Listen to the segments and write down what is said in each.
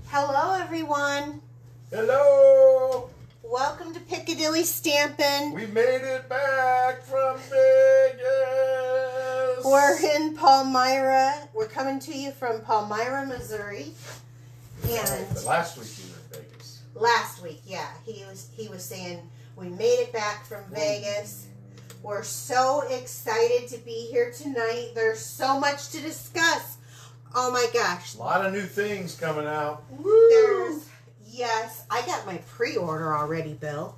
Hello, everyone. Hello. Welcome to Piccadilly Stampin'. We made it back from Vegas. We're in Palmyra. We're coming to you from Palmyra, Missouri. And But last week you were in Vegas. last week, yeah, he was saying we made it back from Vegas. We're so excited to be here tonight. There's so much to discuss. Oh my gosh. A lot of new things coming out. Woo! Yes, I got my pre-order already, Bill.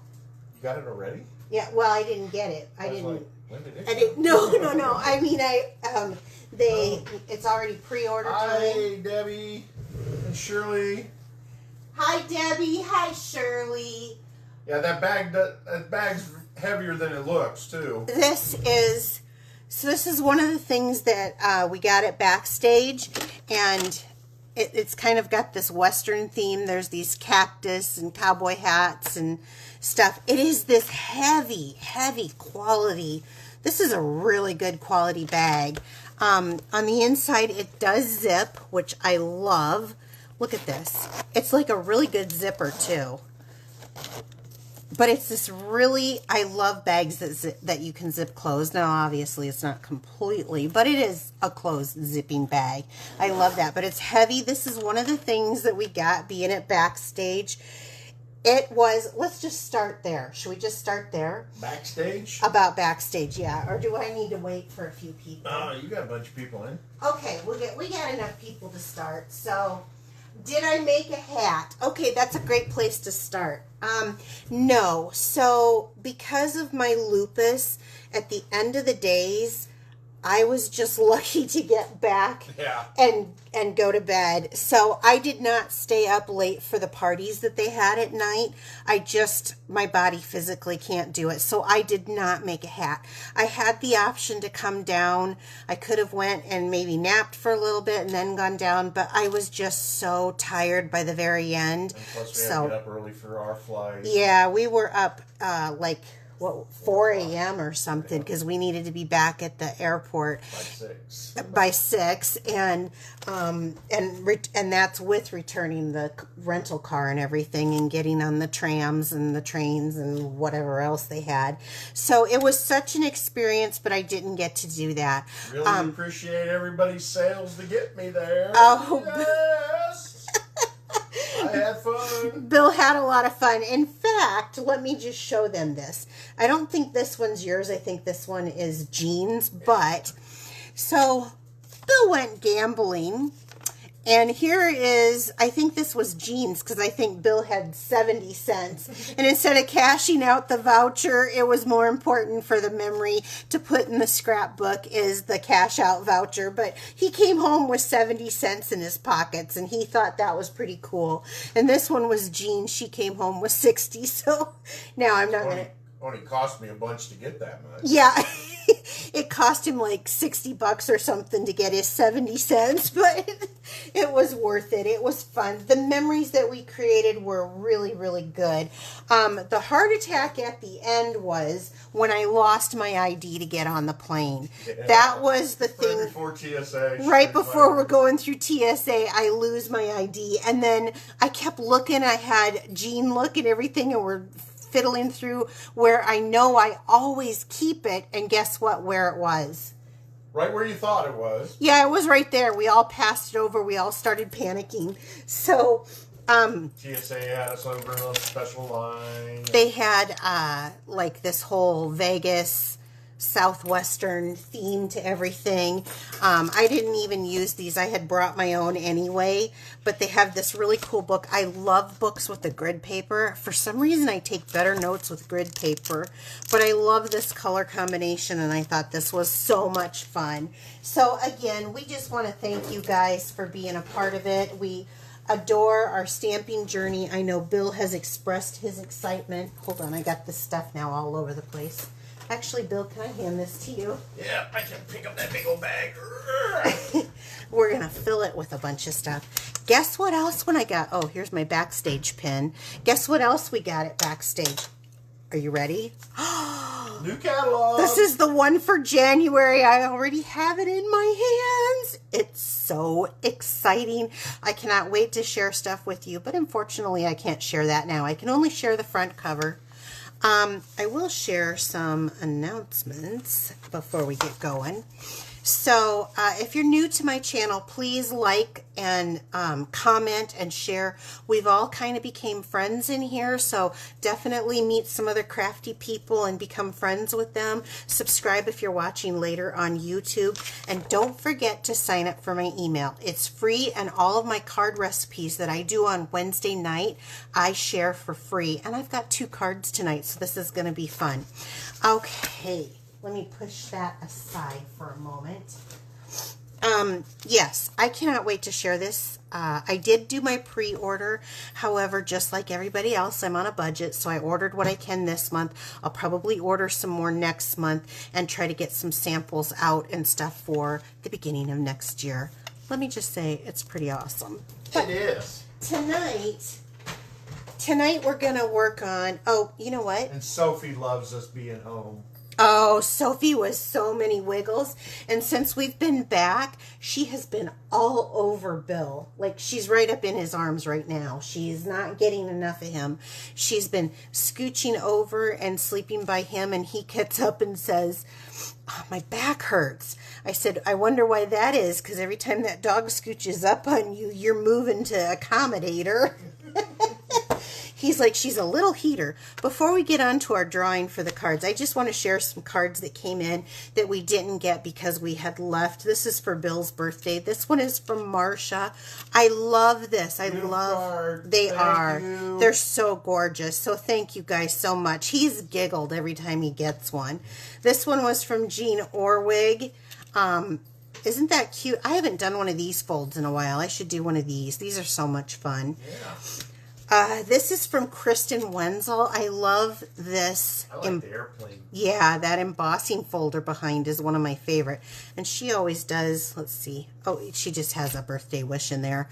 You got it already? Yeah, well, I didn't get it. When did it I didn't. No. I mean, it's already pre-order time. Hi, Debbie and Shirley. Hi, Debbie. Hi, Shirley. Yeah, that bag's heavier than it looks too. This is one of the things that we got at Backstage, and it's kind of got this Western theme. There's these cactus and cowboy hats and stuff. It is this heavy quality. This is a really good quality bag. On the inside, it does zip, which I love. Look at this. It's like a really good zipper, too. But it's this really, I love bags that you can zip closed. Now, obviously, it's not completely, but it is a closed zipping bag. I love that, but it's heavy. This is one of the things that we got being at Backstage. It was, let's just start there. Should we just start there? Backstage? About Backstage, yeah. Or do I need to wait for a few people? You got a bunch of people in. Okay, we got enough people to start. So, did I make a hat? Okay, that's a great place to start. No. So, because of my lupus, at the end of the days, I was just lucky to get back and go to bed. So, I did not stay up late for the parties that they had at night. My body physically can't do it. So, I did not make a hat. I had the option to come down. I could have went and maybe napped for a little bit and then gone down, but I was just so tired by the very end. And plus we had to get up early for our flight. Yeah, we were up 4 a.m. or something, because we needed to be back at the airport by 6, and that's with returning the rental car and everything and getting on the trams and the trains and whatever else they had. So it was such an experience, but I didn't get to do that. Really appreciate everybody's sales to get me there. Oh, yes. I had fun. Bill had a lot of fun. In fact, let me just show them this. I don't think this one's yours. I think this one is Jean's. But, so, Bill went gambling. And here is, I think this was Jean's, because I think Bill had 70 cents. And instead of cashing out the voucher, it was more important for the memory to put in the scrapbook is the cash out voucher. But he came home with 70 cents in his pockets, and he thought that was pretty cool. And this one was Jean. She came home with 60. So now I'm not going to... Only cost me a bunch to get that much. Yeah, it cost him like $60 or something to get his 70 cents, but it was worth it. It was fun. The memories that we created were really, really good. The heart attack at the end was when I lost my ID to get on the plane. Yeah. That was the thing. Right before TSA. Right before we're going through TSA, I lose my ID. And then I kept looking. I had Jean look and everything, and we're fiddling through where I know I always keep it, and guess what, where it was? Right where you thought it was. Yeah, it was right there. We all passed it over. We all started panicking. So, TSA had us over in a special line. They had, like, this whole Vegas Southwestern theme to everything. I didn't even use these. I had brought my own anyway, but they have this really cool book. I love books with the grid paper. For some reason, I take better notes with grid paper, but I love this color combination, and I thought this was so much fun. So again, we just want to thank you guys for being a part of it. We adore our stamping journey. I know Bill has expressed his excitement. Hold on, I got this stuff now all over the place. Actually, Bill, can I hand this to you? Yeah, I can pick up that big old bag. We're going to fill it with a bunch of stuff. Guess what else when I got... Oh, here's my Backstage pin. Guess what else we got at Backstage? Are you ready? New catalog. This is the one for January. I already have it in my hands. It's so exciting. I cannot wait to share stuff with you, but unfortunately I can't share that now. I can only share the front cover. I will share some announcements before we get going. So if you're new to my channel, please like and comment and share. We've all kind of became friends in here, so definitely meet some other crafty people and become friends with them. Subscribe if you're watching later on YouTube, and don't forget to sign up for my email. It's free, and all of my card recipes that I do on Wednesday night I share for free, and I've got 2 cards tonight, so this is going to be fun. Okay. Let me push that aside for a moment. Yes, I cannot wait to share this. I did do my pre-order. However, just like everybody else, I'm on a budget, so I ordered what I can this month. I'll probably order some more next month and try to get some samples out and stuff for the beginning of next year. Let me just say, it's pretty awesome. It is. Tonight we're going to work on, oh, you know what? And Sophie loves us being home. Oh, Sophie was so many wiggles. And since we've been back, she has been all over Bill. Like, she's right up in his arms right now. She's not getting enough of him. She's been scooching over and sleeping by him, and he gets up and says, oh, my back hurts. I said, I wonder why that is, because every time that dog scooches up on you, you're moving to accommodate her. He's like, she's a little heater. Before we get on to our drawing for the cards, I just want to share some cards that came in that we didn't get because we had left. This is for Bill's birthday. This one is from Marcia. I love this. I love, they are. They're so gorgeous. So thank you guys so much. He's giggled every time he gets one. This one was from Jean Orwig. Isn't that cute? I haven't done one of these folds in a while. I should do one of these. These are so much fun. Yeah. This is from Kristen Wenzel. I love this. I like the airplane. Yeah, that embossing folder behind is one of my favorite. And she always does, let's see. Oh, she just has a birthday wish in there.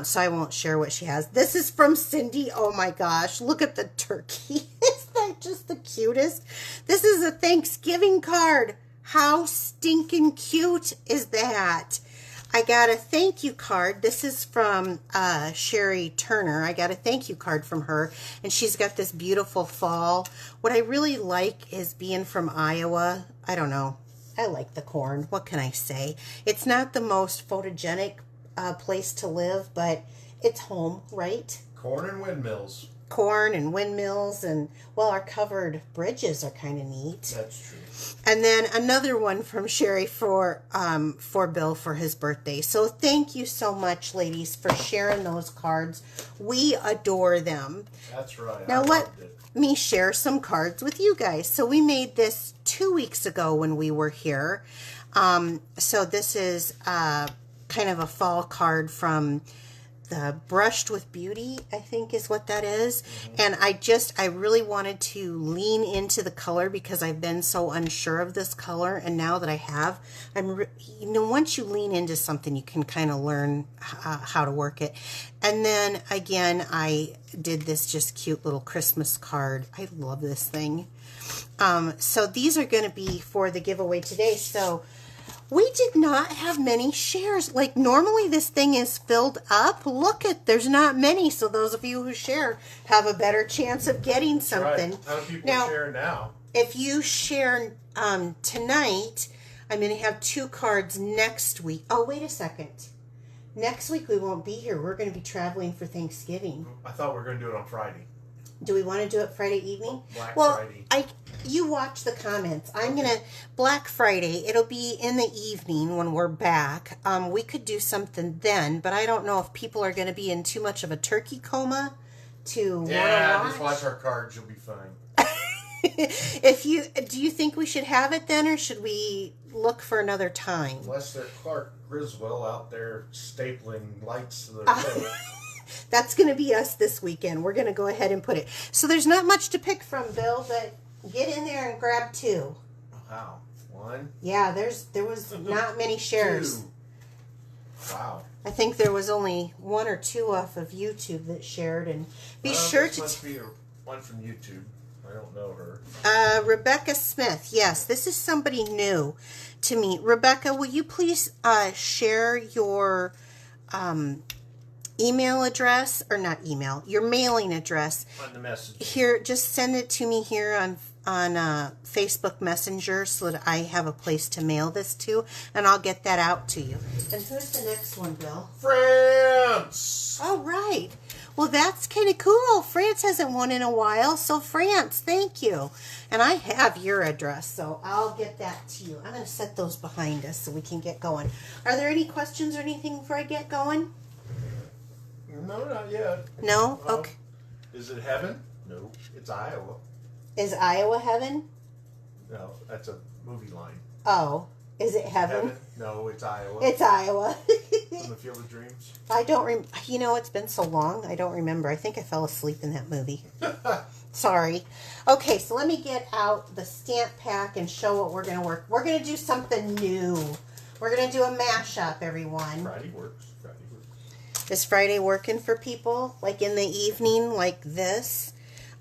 So I won't share what she has. This is from Cindy. Oh my gosh, look at the turkey. Isn't that just the cutest? This is a Thanksgiving card. How stinking cute is that? I got a thank you card. This is from Sherry Turner. I got a thank you card from her, and she's got this beautiful fall. What I really like is being from Iowa. I don't know. I like the corn. What can I say? It's not the most photogenic place to live, but it's home, right? Corn and windmills. Corn and windmills, and well, our covered bridges are kind of neat. That's true. And then another one from Sherry for Bill for his birthday. So thank you so much, ladies, for sharing those cards. We adore them. That's right. Now let me share some cards with you guys. So we made this 2 weeks ago when we were here. So this is kind of a fall card from the Brushed with Beauty, I think is what that is. And I really wanted to lean into the color because I've been so unsure of this color. And now that I have, once you lean into something, you can kind of learn how to work it. And then again, I did this just cute little Christmas card. I love this thing. So these are going to be for the giveaway today. So we did not have many shares. Like, normally this thing is filled up. Look at, there's not many. So those of you who share have a better chance of getting something. Right. How do people share now? If you share tonight, I'm going to have 2 cards next week. Oh, wait a second. Next week we won't be here. We're going to be traveling for Thanksgiving. I thought we were going to do it on Friday. Do we want to do it Friday evening? Black Friday. You watch the comments. I'm going to, Black Friday, it'll be in the evening when we're back. We could do something then, but I don't know if people are going to be in too much of a turkey coma to watch. Just watch our cards. You'll be fine. Do you think we should have it then, or should we look for another time? Unless they're Clark Griswold out there stapling lights to the That's going to be us this weekend. We're going to go ahead and put it. So there's not much to pick from, Bill, but get in there and grab 2. Wow. 1? Yeah, there was not many shares. 2. Wow. I think there was only 1 or 2 off of YouTube that shared. And be sure to... must be one from YouTube. I don't know her. Rebecca Smith. Yes, this is somebody new to me. Rebecca, will you please share your email address, or not email, your mailing address On the message. here? Just send it to me here on Facebook Messenger so that I have a place to mail this to, and I'll get that out to you. And who's the next one, Bill? France! All right. Well, that's kind of cool. France hasn't won in a while, so France, thank you. And I have your address, so I'll get that to you. I'm going to set those behind us so we can get going. Are there any questions or anything before I get going? No, not yet. No? Okay. Is it heaven? No, it's Iowa. Is Iowa heaven? No, that's a movie line. Oh, is it heaven? No, it's Iowa. It's Iowa. From the Field of Dreams. I don't you know, it's been so long, I don't remember. I think I fell asleep in that movie. Sorry. Okay, so let me get out the stamp pack and show what we're going to work. We're going to do something new. We're going to do a mashup, everyone. Friday works. Friday works. Is Friday working for people? Like in the evening, like this,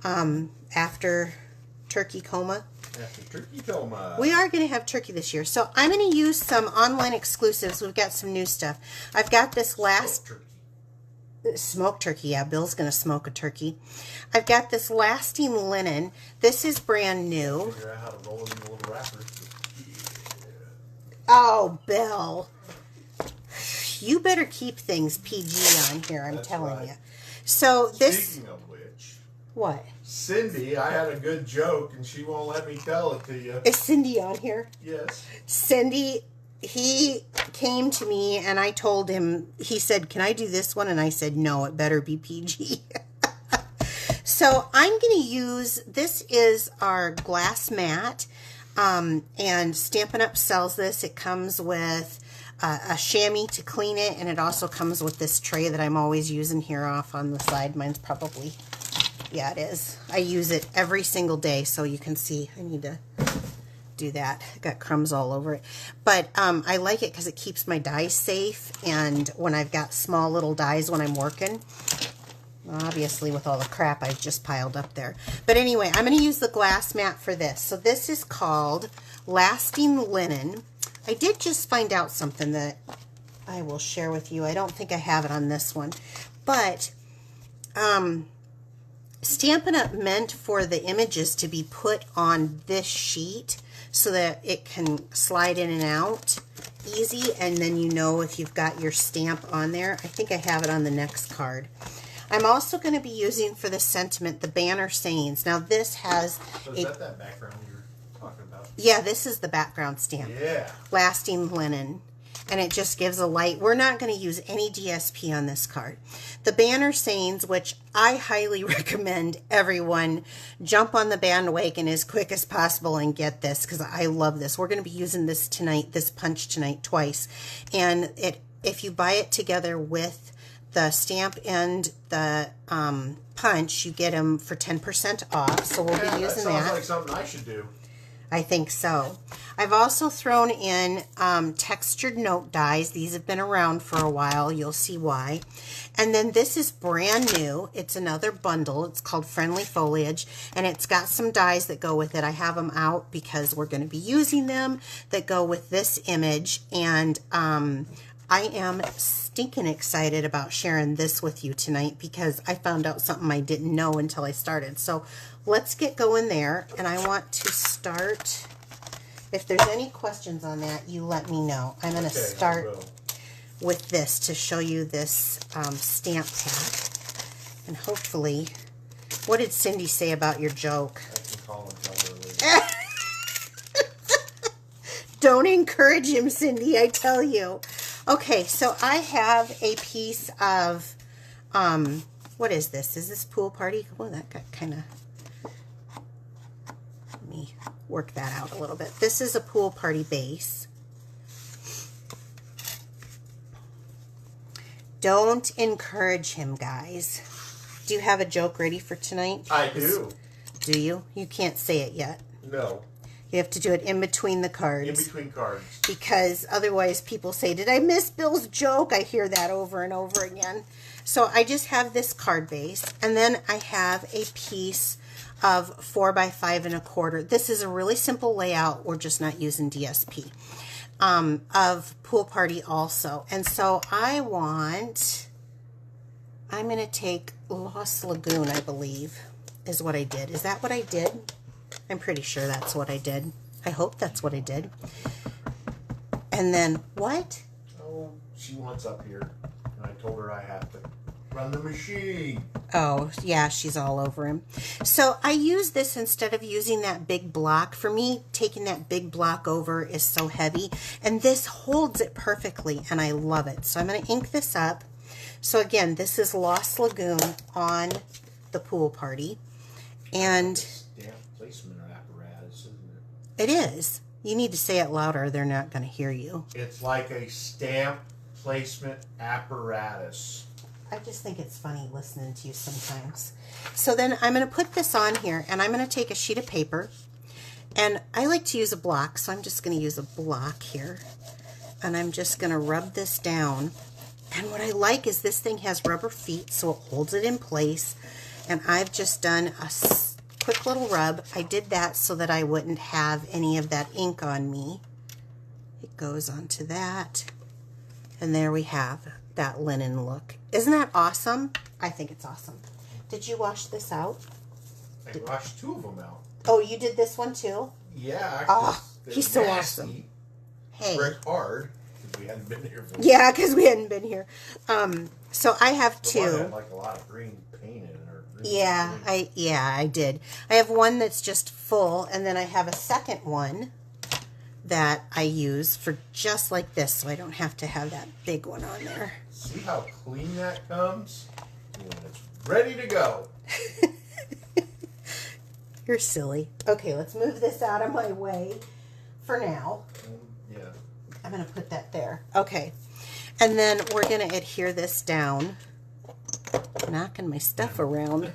after turkey coma? After turkey coma. We are going to have turkey this year. So I'm going to use some online exclusives. We've got some new stuff. I've got this last... Smoked turkey. Yeah, Bill's going to smoke a turkey. I've got this lasting linen. This is brand new. Figure out how to roll it in a little wrapper. Oh, Bill. You better keep things PG on here, I'm telling you. So this... Speaking of which... What? Cindy, I had a good joke and she won't let me tell it to you. Is Cindy on here? Yes. Cindy, he came to me and I told him, he said, can I do this one? And I said, no, it better be PG. So I'm going to use, this is our glass mat, and Stampin' Up! Sells this. It comes with a chamois to clean it, and it also comes with this tray that I'm always using here off on the side. Mine's probably, yeah, it is. I use it every single day, so you can see. I need to do that. I got crumbs all over it. But I like it because it keeps my dies safe, and when I've got small little dies when I'm working, obviously with all the crap I've just piled up there. But anyway, I'm going to use the glass mat for this. So this is called Lasting Linen. I did just find out something that I will share with you. I don't think I have it on this one. But Stampin' Up! Meant for the images to be put on this sheet so that it can slide in and out easy, and then you know if you've got your stamp on there. I think I have it on the next card. I'm also going to be using for the sentiment the banner sayings. Now this has... So is that background you were talking about? Yeah, this is the background stamp. Yeah. Lasting Linen. And it just gives a light. We're not going to use any DSP on this card. The banner sayings, which I highly recommend everyone jump on the bandwagon as quick as possible and get this, because I love this. We're going to be using this tonight, this punch tonight, twice. And if you buy it together with the stamp and the punch, you get them for 10% off. So we'll be using that. Sounds like something I should do. I think so. I've also thrown in textured note dies. These have been around for a while. You'll see why. And then this is brand new. It's another bundle. It's called Friendly Foliage, and it's got some dies that go with it. I have them out because we're going to be using them that go with this image, and I am stinking excited about sharing this with you tonight because I found out something I didn't know until I started. So let's get going there, and I want to start. If there's any questions on that, you let me know. I'm going to start with this to show you this stamp pack, and hopefully, what did Cindy say about your joke? I can call and tell her later. Don't encourage him, Cindy, I tell you. Okay, so I have a piece of, what is this? Is this Pool Party? Oh, that got kind of, let me work that out a little bit. This is a Pool Party base. Don't encourage him, guys. Do you have a joke ready for tonight? I do. Do you? You can't say it yet. No. You have to do it in between the cards. In between cards. Because otherwise people say, did I miss Bill's joke? I hear that over and over again. So I just have this card base, and then I have a piece of 4 by 5 1/4. This is a really simple layout. We're just not using DSP. of Pool Party also. And so I'm going to take Lost Lagoon, I believe, is what I did. Is that what I did? I'm pretty sure that's what I did. I hope that's what I did. And then, what? Oh, she wants up here. And I told her I have to run the machine. Oh, yeah, she's all over him. So I use this instead of using that big block. For me, taking that big block over is so heavy. And this holds it perfectly, and I love it. So I'm going to ink this up. So again, this is Lost Lagoon on the Pool Party. And Stamp placement apparatus, isn't it? it is. You need to say it louder. They're not going to hear you. It's like a stamp placement apparatus. I just think it's funny listening to you sometimes. So then I'm going to put this on here, and I'm going to take a sheet of paper, and I like to use a block, so I'm just going to use a block here, and I'm just going to rub this down. And what I like is this thing has rubber feet, so it holds it in place, and I've just done a quick little rub. I did that so that I wouldn't have any of that ink on me. It goes onto that, and there we have that linen look. Isn't that awesome? I think it's awesome. Did you wash this out? I washed 2 of them out. Oh, you did this one too? Yeah. Oh, they're he's so nasty. awesome. Hey. Brick hard, because we hadn't been here for Yeah, because we hadn't been here. So I have the 2. one had like a lot of green paint in it. Or green I did. I have one that's just full, and then I have a second one that I use for just like this, so I don't have to have that big one on there. See how clean that comes? When it's ready to go. You're silly. Okay, let's move this out of my way for now. Yeah. I'm going to put that there. Okay. And then we're going to adhere this down. Knocking my stuff around.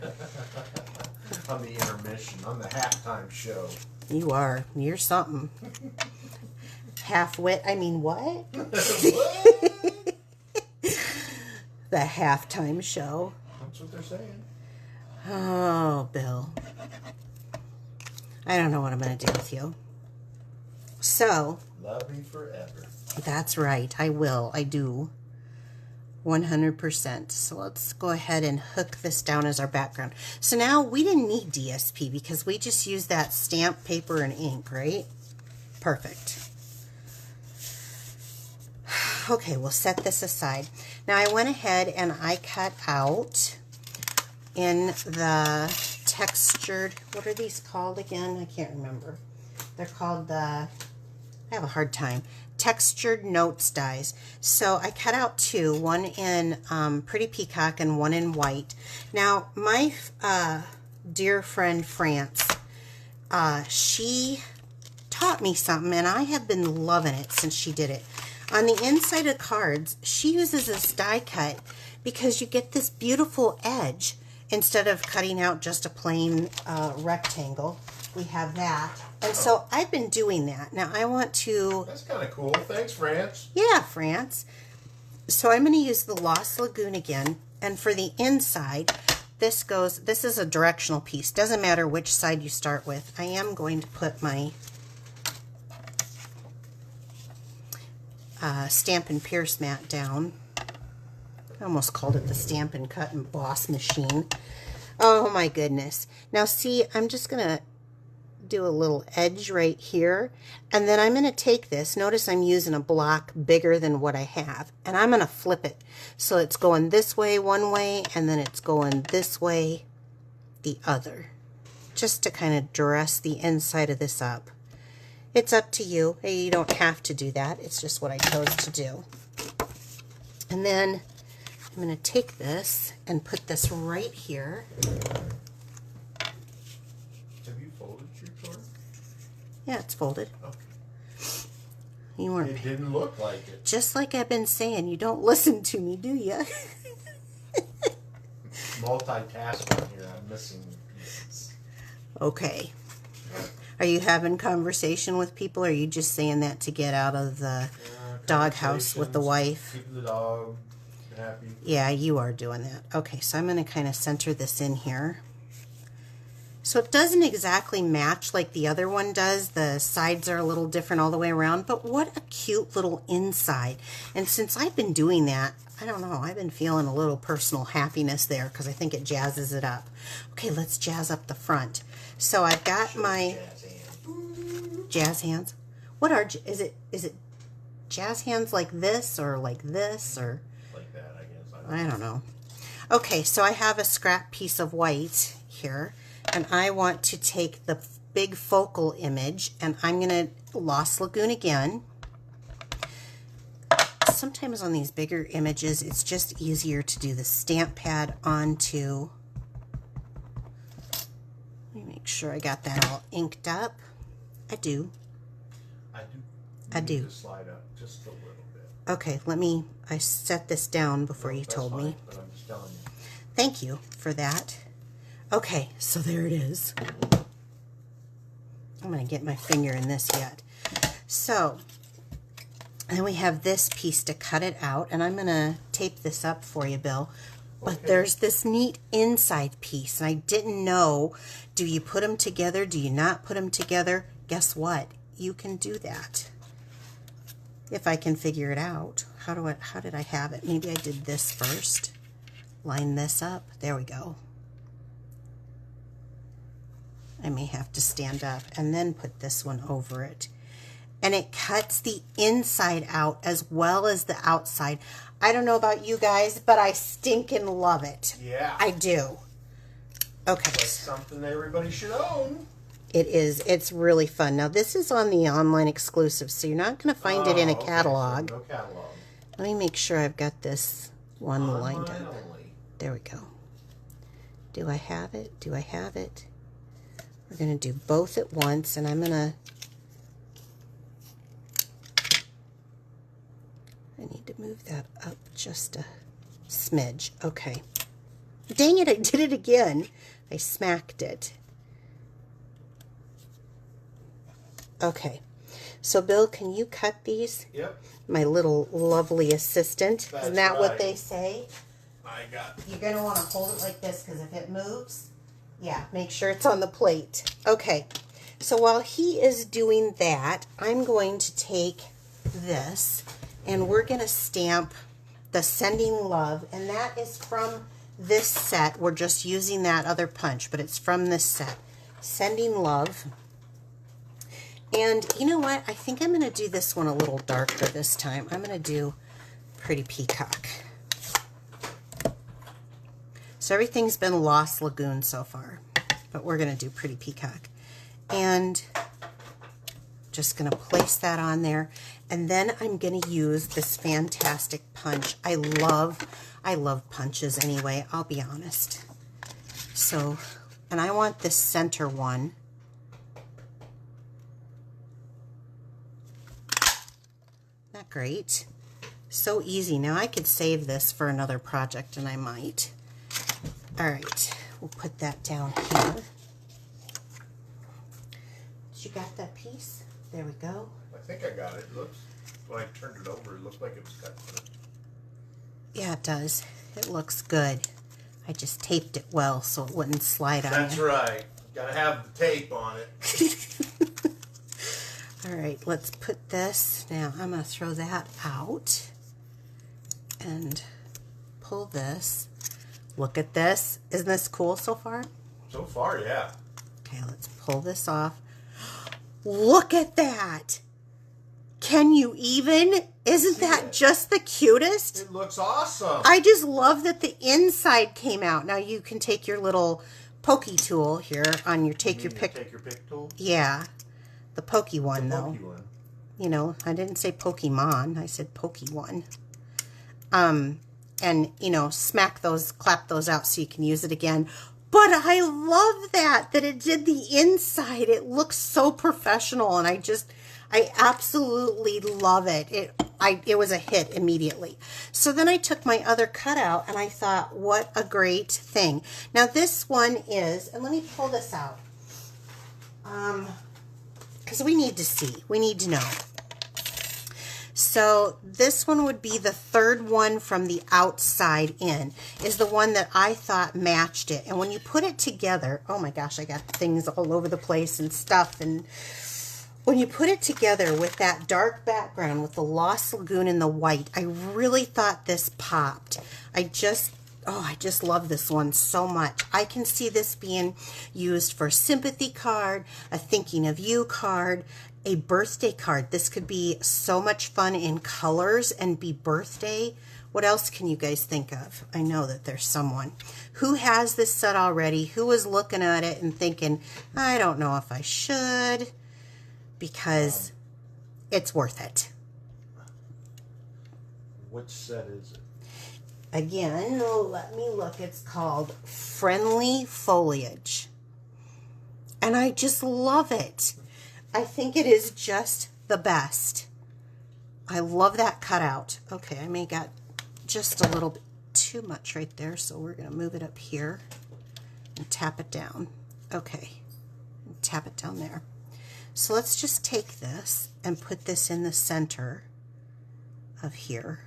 On the intermission, on the halftime show. You are. You're something. Half-wit. I mean, what? What? The halftime show. That's what they're saying. Oh, Bill. I don't know what I'm going to do with you. So. Love me forever. That's right. I will. I do. 100%. So let's go ahead and hook this down as our background. So now we didn't need DSP because we just used that stamp paper and ink, right? Perfect. Okay, we'll set this aside. Now I went ahead and I cut out in the textured, what are these called again? I can't remember. They're called the, I have a hard time, textured notes dies. So I cut out 2, one in Pretty Peacock and one in white. Now my dear friend France, she taught me something, and I have been loving it since she did it. On the inside of cards, she uses this die cut because you get this beautiful edge instead of cutting out just a plain rectangle. We have that. And so I've been doing that. Now I want to... That's kind of cool. Thanks, France. Yeah, France. So I'm going to use the Lost Lagoon again. And for the inside, this is a directional piece. Doesn't matter which side you start with. I am going to put my Stampin' Pierce mat down. I almost called it the Stampin' Cut and Boss machine. Oh my goodness. Now see, I'm just going to do a little edge right here, and then I'm going to take this. Notice I'm using a block bigger than what I have, and I'm going to flip it. So it's going this way one way, and then it's going this way the other, just to kind of dress the inside of this up. It's up to you. You don't have to do that. It's just what I chose to do. And then I'm going to take this and put this right here. Have you folded your card? Yeah, it's folded. Okay. You weren't. It didn't look like it. Just like I've been saying, you don't listen to me, do you? Multitasking here. I'm missing pieces. Okay. Are you having conversation with people, or are you just saying that to get out of the doghouse with the wife? Keep the dog happy. Yeah, you are doing that. Okay, so I'm going to kind of center this in here. So it doesn't exactly match like the other one does. The sides are a little different all the way around, but what a cute little inside. And since I've been doing that, I don't know, I've been feeling a little personal happiness there because I think it jazzes it up. Okay, let's jazz up the front. So I've got my jazz hands. What are, is it jazz hands like this or like this or? Like that, I guess. I don't know. Okay, so I have a scrap piece of white here, and I want to take the big focal image, and I'm going to Lost Lagoon again. Sometimes on these bigger images, it's just easier to do the stamp pad onto. Let me make sure I got that all inked up. I do. I do. To slide up just a little bit. Okay, I set this down before you told me. But I'm just telling you. Thank you for that. Okay, so there it is. I'm going to get my finger in this yet. So, then we have this piece to cut it out, and I'm going to tape this up for you, Bill. But okay. There's this neat inside piece, and I didn't know, do you put them together? Do you not put them together? Guess what? You can do that. If I can figure it out. How did I have it? Maybe I did this first. Line this up. There we go. I may have to stand up and then put this one over it. And it cuts the inside out as well as the outside. I don't know about you guys, but I stinking love it. Yeah. I do. Okay. Like something everybody should own. It is. It's really fun. Now, this is on the online exclusive, so you're not going to find it in a catalog. So no catalog. Let me make sure I've got this one lined up. Only. There we go. Do I have it? Do I have it? We're going to do both at once, and I'm going to... I need to move that up just a smidge. Okay. Dang it, I did it again. I smacked it. Okay. So, Bill, can you cut these? Yep. My little lovely assistant. That's Isn't that what right. they say? I got it. You're going to want to hold it like this because if it moves, yeah, make sure it's on the plate. Okay. So while he is doing that, I'm going to take this and we're going to stamp the Sending Love, and that is from this set. We're just using that other punch, but it's from this set. Sending Love. And you know what? I think I'm going to do this one a little darker this time. I'm going to do Pretty Peacock. So everything's been Lost Lagoon so far, but we're going to do Pretty Peacock. And just going to place that on there. And then I'm going to use this fantastic punch. I love punches anyway, I'll be honest. So, and I want this center one. Not great. So easy. Now I could save this for another project, and I might. All right, we'll put that down here. You got that piece? There we go. I think I got it. It looks, when I turned it over, it looked like it was cut. Yeah, it does. It looks good. I just taped it well so it wouldn't slide on you. That's right. Gotta have the tape on it. All right, let's put this. Now I'm going to throw that out and pull this. Look at this. Isn't this cool so far? So far, yeah. Okay, let's pull this off. Look at that. Can you even? Isn't that just the cutest? It looks awesome. I just love that the inside came out. Now you can take your little pokey tool here on your take your pick tool. Yeah, the pokey one though. Pokey one. You know, I didn't say Pokemon. I said pokey one. And you know, clap those out so you can use it again. But I love that it did the inside. It looks so professional, and I absolutely love it. It was a hit immediately. So then I took my other cutout, and I thought, what a great thing. Now this one is, and let me pull this out, because we need to see. We need to know. So this one would be the third one from the outside in, is the one that I thought matched it. And when you put it together, oh my gosh, I got things all over the place and stuff. And when you put it together with that dark background with the Lost Lagoon and the white, I really thought this popped. I just love this one so much. I can see this being used for a sympathy card, a thinking of you card, a birthday card. This could be so much fun in colors and be birthday. What else can you guys think of? I know that there's someone who has this set already, who was looking at it and thinking, I don't know if I should, because it's worth it. Which set is it? Again, let me look. It's called Friendly Foliage. And I just love it. I think it is just the best. I love that cutout. Okay, I may got just a little bit too much right there, so we're going to move it up here and tap it down. Okay, and tap it down there. So let's just take this and put this in the center of here.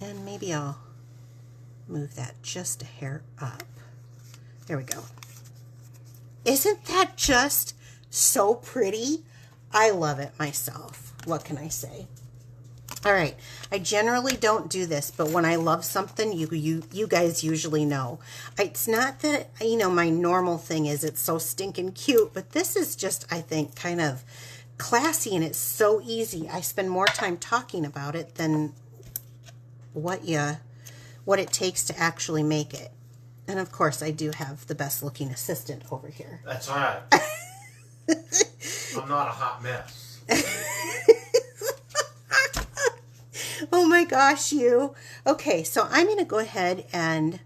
And maybe I'll move that just a hair up. There we go. Isn't that just so pretty? I love it myself. What can I say? All right. I generally don't do this, but when I love something, you guys usually know. It's not that, you know, my normal thing is it's so stinking cute, but this is just, I think, kind of classy, and it's so easy. I spend more time talking about it than what it takes to actually make it. And of course, I do have the best looking assistant over here. That's right. I'm not a hot mess. Oh my gosh, you. Okay, so I'm going to go ahead and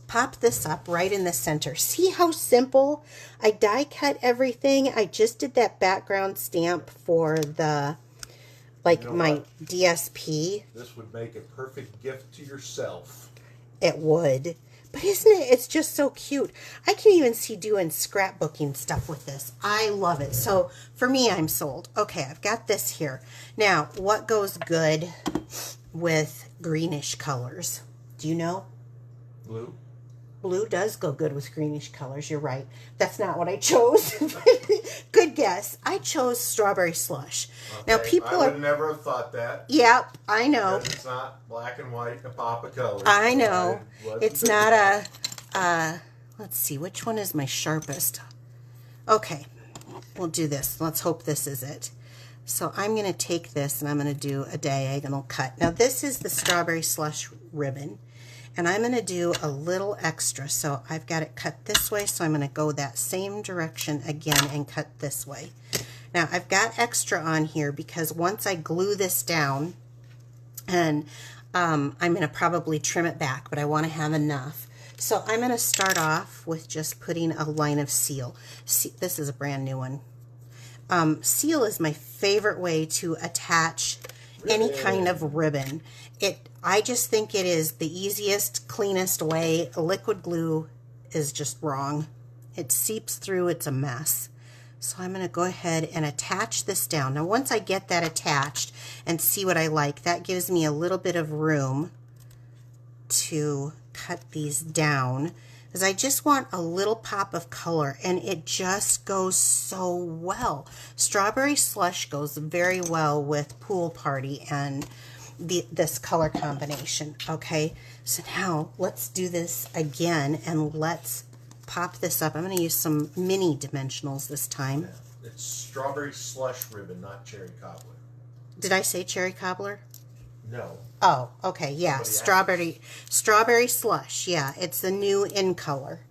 pop this up right in the center. See how simple? I die cut everything. I just did that background stamp for the, like, you know, my what? DSP. This would make a perfect gift to yourself. It would. But isn't it? It's just so cute. I can even see doing scrapbooking stuff with this. I love it. So for me, I'm sold. Okay, I've got this here. Now, what goes good with greenish colors? Do you know? Blue. Blue does go good with greenish colors. You're right. That's not what I chose. Good guess. I chose strawberry slush. Okay. Now people I would never have thought that. Yep, I know. Because it's not black and white, a pop of color. I know. It's not a. Let's see. Which one is my sharpest? Okay, we'll do this. Let's hope this is it. So I'm going to take this and I'm going to do a diagonal cut. Now this is the strawberry slush ribbon. And I'm going to do a little extra. So I've got it cut this way. So I'm going to go that same direction again and cut this way. Now I've got extra on here because once I glue this down, and I'm going to probably trim it back, but I want to have enough. So I'm going to start off with just putting a line of seal. See, this is a brand new one. Seal is my favorite way to attach any kind of ribbon. I just think it is the easiest, cleanest way. Liquid glue is just wrong. It seeps through, it's a mess. So I'm going to go ahead and attach this down. Now once I get that attached and see what I like, that gives me a little bit of room to cut these down, because I just want a little pop of color, and it just goes so well. Strawberry slush goes very well with Pool Party and this color combination. Okay, so now let's do this again and let's pop this up. I'm going to use some mini dimensionals this time. Yeah, it's strawberry slush ribbon, not cherry cobbler. Did I say cherry cobbler? No. Oh, okay, yeah, strawberry slush. Yeah, it's the new in color.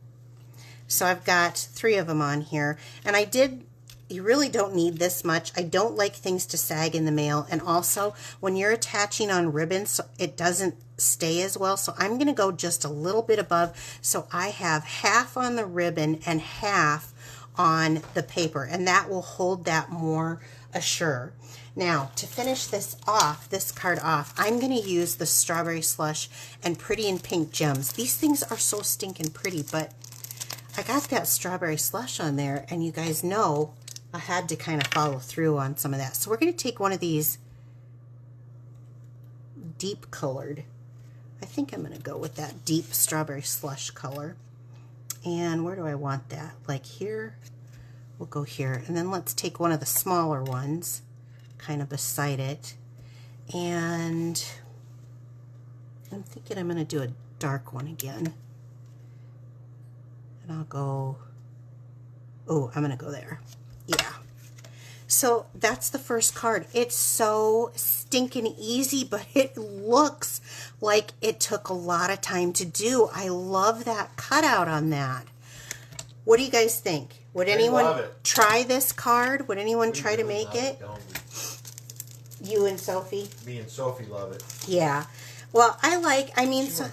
So I've got 3 of them on here, and you really don't need this much. I don't like things to sag in the mail, and also when you're attaching on ribbons, it doesn't stay as well. So I'm going to go just a little bit above, so I have half on the ribbon and half on the paper, and that will hold that more assure. Now, to finish this card off, I'm going to use the strawberry slush and Pretty in Pink Gems. These things are so stinking pretty, but I got that strawberry slush on there, and you guys know I had to kind of follow through on some of that. So we're going to take one of these deep colored. I think I'm going to go with that deep strawberry slush color. And where do I want that? Like here? We'll go here. And then let's take one of the smaller ones, kind of beside it. And I'm thinking I'm going to do a dark one again. And I'll go, oh, I'm going to go there. Yeah. So that's the first card. It's so stinking easy, but it looks like it took a lot of time to do. I love that cutout on that. What do you guys think? Would anyone try this card? Would anyone try to make it? You and Sophie? Me and Sophie love it. Yeah. Well, I mean, so,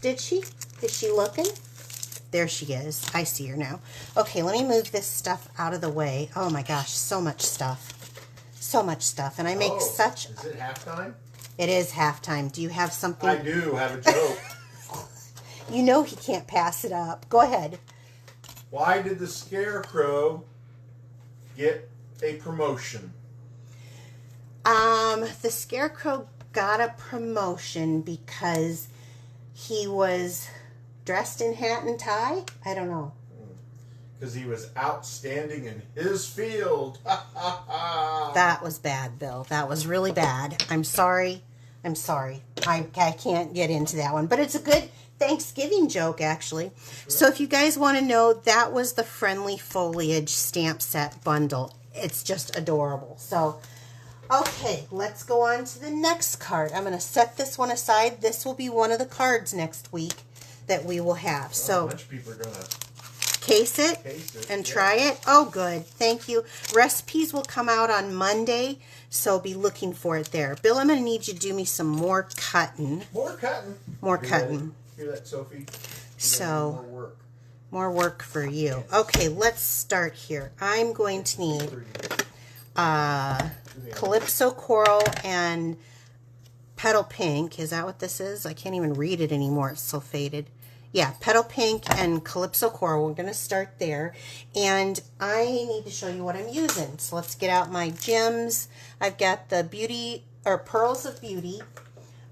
did she? Is she looking? There she is. I see her now. Okay, let me move this stuff out of the way. Oh my gosh, so much stuff. So much stuff. And I make such... Is it halftime? It is halftime. Do you have something? I do have a joke. You know he can't pass it up. Go ahead. Why did the Scarecrow get a promotion? The Scarecrow got a promotion because he was dressed in hat and tie? I don't know. Because he was outstanding in his field. That was bad, Bill. That was really bad. I'm sorry. I'm sorry. I can't get into that one. But it's a good Thanksgiving joke, actually. So if you guys want to know, that was the Friendly Foliage stamp set bundle. It's just adorable. So, okay, let's go on to the next card. I'm going to set this one aside. This will be one of the cards next week that we will have. Well, so a bunch of people are going to case it and try it. Oh, good. Thank you. Recipes will come out on Monday, so be looking for it there. Bill, I'm going to need you to do me some more cutting. More cutting. More cutting. Hear that, Sophie? So, more work. More work for you. Okay, let's start here. I'm going to need Calypso Coral and Petal Pink. Is that what this is? I can't even read it anymore. It's so faded. Yeah, Petal Pink and Calypso Coral. We're going to start there. And I need to show you what I'm using. So let's get out my gems. I've got the Pearls of Beauty.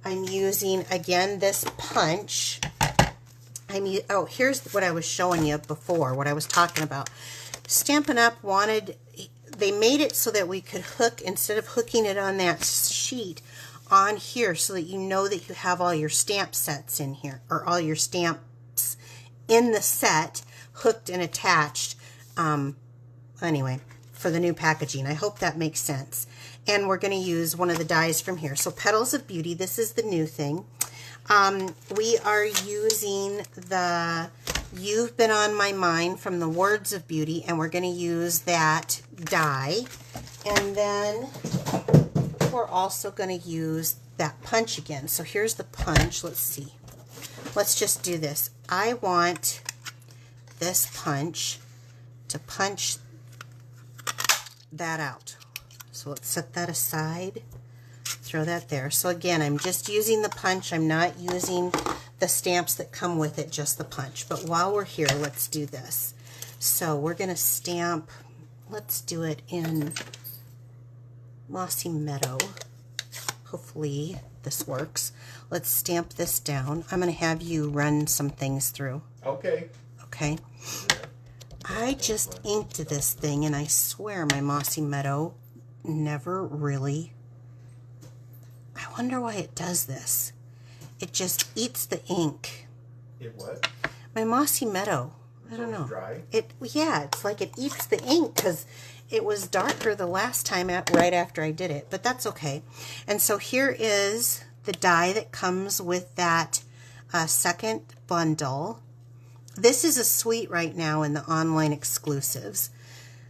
I'm using, again, this punch. Oh, here's what I was showing you before, what I was talking about. Stampin' Up! They made it so that we could hook, instead of hooking it on that sheet, on here, so that you know that you have all your stamp sets in here, or all your stamps in the set hooked and attached. Anyway, for the new packaging. I hope that makes sense. And we're going to use one of the dies from here. So Petals of Beauty, this is the new thing. We are using the You've Been on My Mind from the Words of Beauty, and we're going to use that die. And then we're also going to use that punch again. So here's the punch. Let's see. Let's just do this. I want this punch to punch that out. So let's set that aside. Throw that there. So again, I'm just using the punch. I'm not using the stamps that come with it, just the punch. But while we're here, let's do this. So we're going to stamp, let's do it in Mossy Meadow. Hopefully this works. Let's stamp this down. I'm going to have you run some things through. Okay. Okay. I just inked this thing, and I swear my Mossy Meadow never really... I wonder why it does this. It just eats the ink. It what? My Mossy Meadow. I don't know. Dry? Yeah, it's like it eats the ink because it was darker the last time right after I did it. But that's okay. And so here is the die that comes with that second bundle. This is a suite right now in the online exclusives.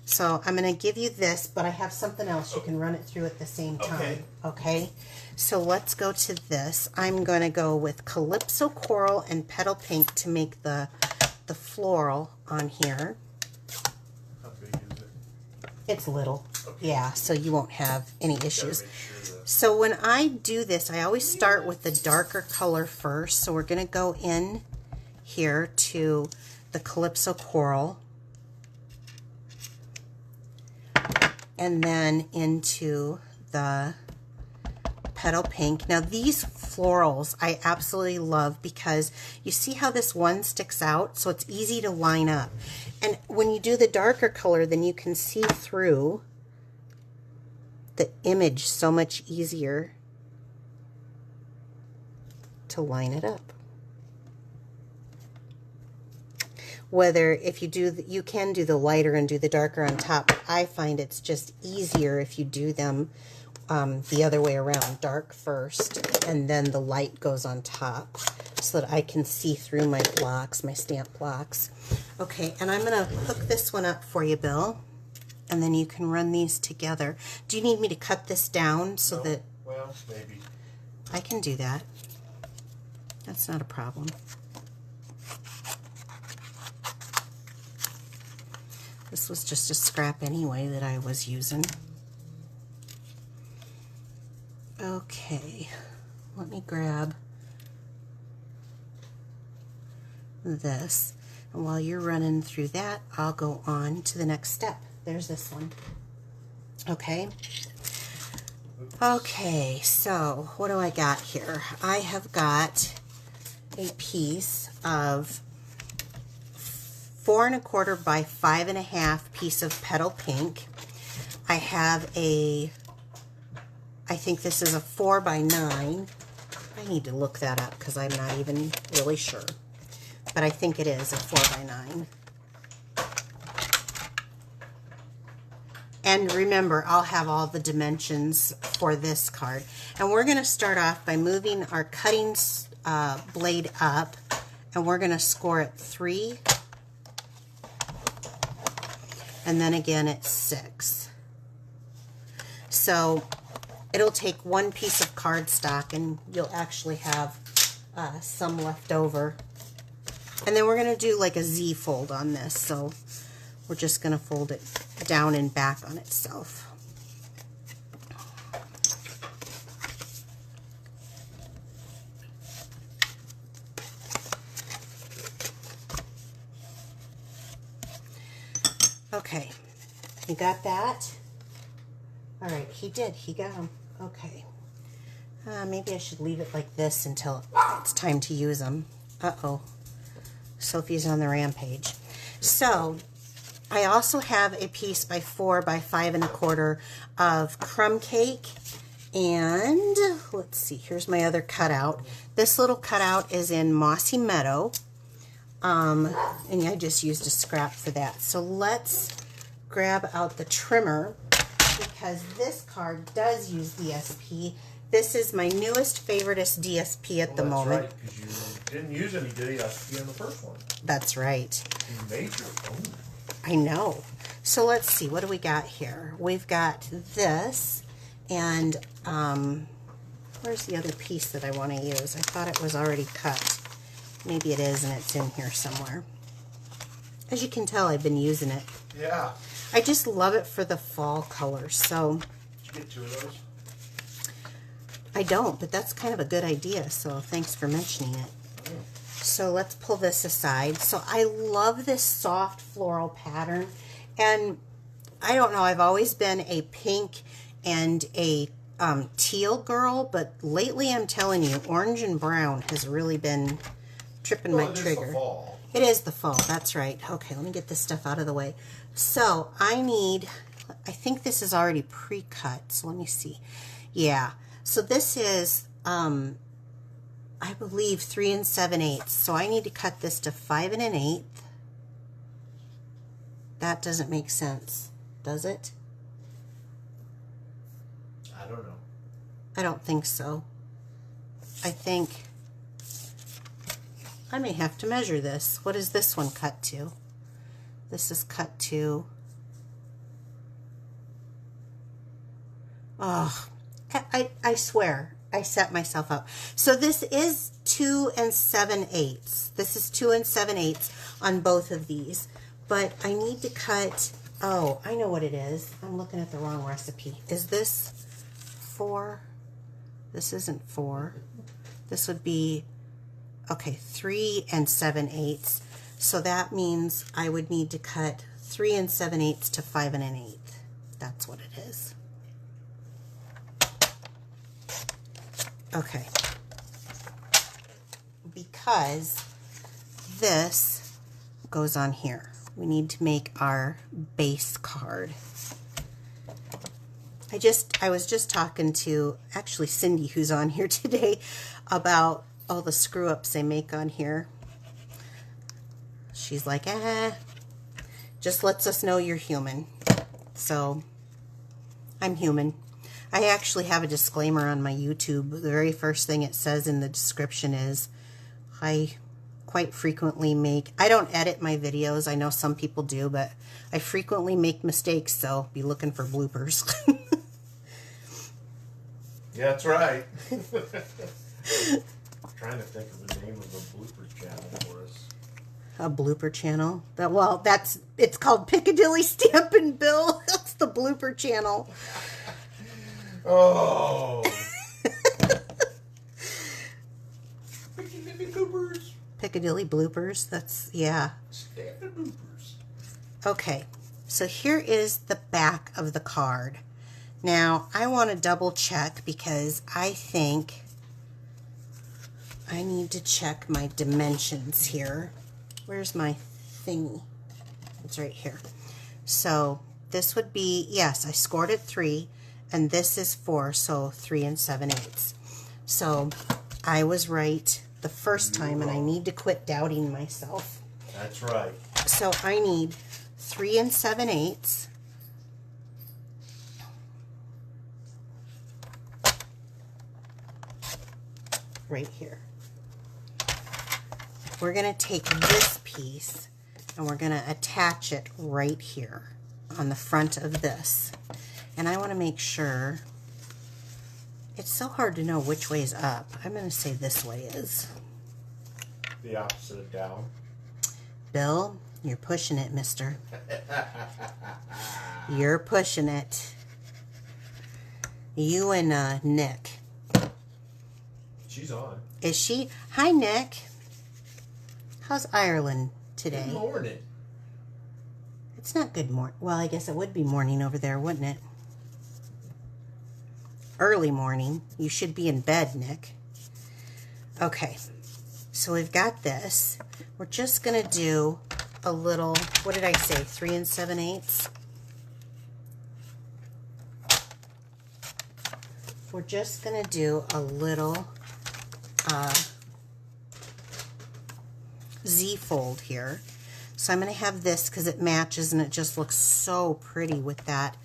So I'm going to give you this, but I have something else. You can run it through at the same time. Okay? So let's go to this. I'm going to go with Calypso Coral and Petal Pink to make the floral on here. How big is it? It's little. Okay. Yeah, so you won't have any issues. Sure So when I do this, I always start with the darker color first. So we're going to go in here to the Calypso Coral, and then into the Petal Pink. Now these florals I absolutely love because you see how this one sticks out, so it's easy to line up. And when you do the darker color, then you can see through the image so much easier to line it up. Whether if you do, you can do the lighter and do the darker on top, but I find it's just easier if you do them the other way around, dark first, and then the light goes on top so that I can see through my blocks, my stamp blocks. Okay, and I'm gonna hook this one up for you, Bill, and then you can run these together. Do you need me to cut this down so No, that... Well, maybe. I can do that. That's not a problem. This was just a scrap anyway that I was using. Okay, let me grab this. And while you're running through that, I'll go on to the next step. There's this one. Okay. Okay, so what do I got here? I have got a piece of 4 1/4 by 5 1/2 piece of Petal Pink. I have a, I think this is a 4 by 9. I need to look that up because I'm not even really sure. But I think it is a 4 by 9. And remember, I'll have all the dimensions for this card. And we're going to start off by moving our cutting blade up, and we're going to score at 3. And then again at 6. So it'll take one piece of cardstock and you'll actually have some left over. And then we're going to do like a Z fold on this. So we're just going to fold it down and back on itself. Okay, you got that? All right, he did. He got them. Okay. Maybe I should leave it like this until it's time to use them. Uh-oh. Sophie's on the rampage. So, I also have a piece by 4 by 5 1/4 of crumb cake. And, let's see, here's my other cutout. This little cutout is in Mossy Meadow. And I just used a scrap for that. So let's grab out the trimmer because this card does use DSP. This is my newest favoriteest DSP at the moment. That's right, because you didn't use any DSP in the first one. That's right. You made your own. I know. So let's see, what do we got here? We've got this, and where's the other piece that I want to use? I thought it was already cut. Maybe it is, and it's in here somewhere. As you can tell, I've been using it. Yeah. I just love it for the fall color. So Did you get 2 of those? I don't, but that's kind of a good idea. So thanks for mentioning it. Oh. So let's pull this aside. So I love this soft floral pattern. And I don't know, I've always been a pink and a teal girl, but lately I'm telling you, orange and brown has really been tripping my trigger. The fall. It is the fall, that's right. Okay, let me get this stuff out of the way. So I need, I think this is already pre-cut, so let me see. Yeah, so this is, I believe 3 7/8. So I need to cut this to 5 1/8. That doesn't make sense, does it? I don't know. I don't think so. I think I may have to measure this. What is this one cut to? This is cut to, oh, I swear, I set myself up. So this is 2 7/8. This is 2 7/8 on both of these. But I need to cut, oh, I know what it is. I'm looking at the wrong recipe. Is this 4? This isn't 4. This would be, okay, 3 7/8. So that means I would need to cut 3 7/8 to 5 1/8. That's what it is. Okay. Because this goes on here. We need to make our base card. I was just talking to actually Cindy, who's on here today, about all the screw ups they make on here. She's like, just lets us know you're human. So I'm human. I actually have a disclaimer on my YouTube. The very first thing it says in the description is, I quite frequently I don't edit my videos. I know some people do, but I frequently make mistakes, so be looking for bloopers. Yeah, that's right. I'm trying to think of the name of the blooper channel for us. A blooper channel? It's called Piccadilly Stampin' Bill. That's the blooper channel. Oh. Piccadilly bloopers. Piccadilly bloopers. That's, yeah. Stampin' bloopers. Okay, so here is the back of the card. Now, I want to double check because I think I need to check my dimensions here. Where's my thingy? It's right here. So this would be, yes, I scored at 3, and this is 4, so 3 7/8. So I was right the first time, and I need to quit doubting myself. That's right. So I need 3 7/8. Right here. We're going to take this piece and we're going to attach it right here on the front of this. And I want to make sure, it's so hard to know which way is up. I'm going to say this way is. The opposite of down. Bill, you're pushing it, mister. You're pushing it. You and Nick. She's on. Is she? Hi, Nick. How's Ireland today? Good morning. It's not good morning. Well, I guess it would be morning over there, wouldn't it? Early morning. You should be in bed, Nick. Okay. So we've got this. We're just going to do a little, what did I say? 3 7/8? We're just going to do a little Z-fold here. So I'm going to have this because it matches and it just looks so pretty with that